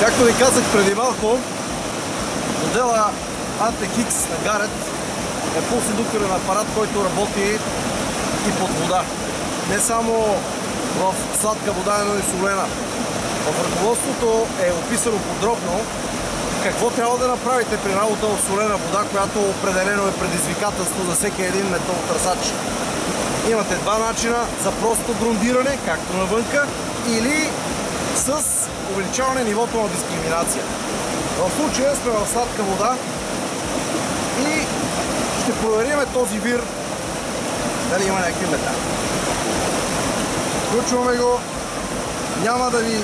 Както ви казах преди малко, модела ATX на Garrett е пулсиндукторен апарат, който работи и под вода. Не само в сладка вода, но и солена. В ръководството е описано подробно какво трябва да направите при работа в солена вода, която определено е предизвикателство за всеки един металотърсач. Имате два начина за просто грундиране, както навънка, или с увеличаване нивото на дискриминация. В случая сме в сладка вода и ще проверим този вир дали има някакви метали. Включваме го. Няма да ви...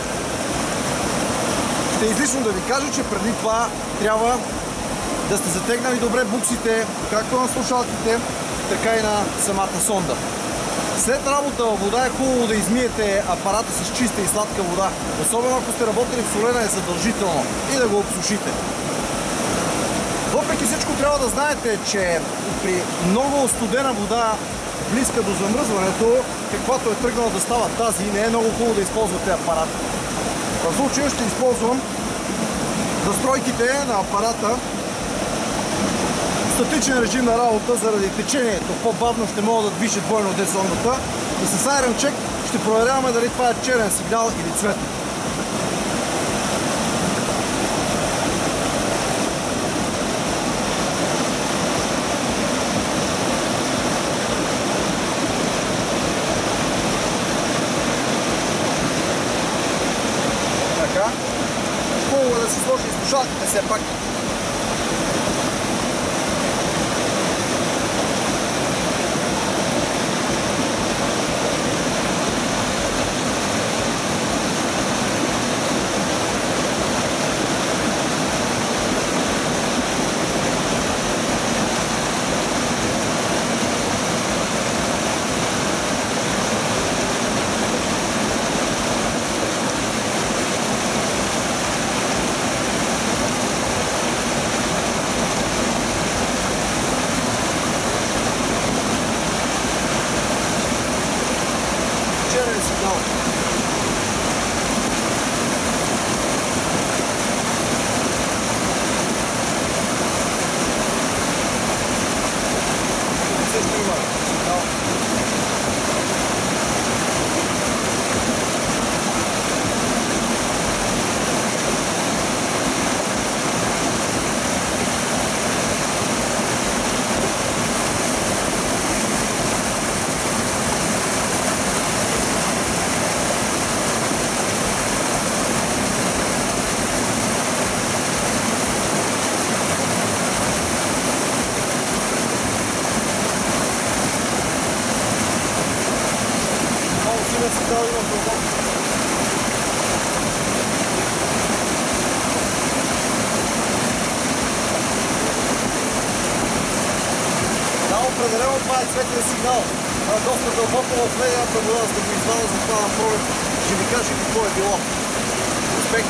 Ще е излишно да ви кажа, че преди това трябва да сте затегнали добре буксите, както на слушалките, така и на самата сонда. След работа във вода е хубаво да измиете апарата с чиста и сладка вода. Особено ако сте работили в солена, е задължително, и да го обсушите. Въпреки всичко трябва да знаете, че при много студена вода, близка до замръзването, каквато е тръгнала да става тази, не е много хубаво да използвате апарат. В случая ще използвам настройките на апарата. Статичен режим на работа заради течението. По-бавно ще мога да движа двойно D сондата. И с Iron Check ще проверяваме дали това е черен сигнал или цветен. Така. Хубаво е да се сложи слушалките все пак. Определено това е цветен сигнал. Доста дълбоко в ледената вода, за да го извадя за това на пролет. Ще ви кажа какво е било. Успех!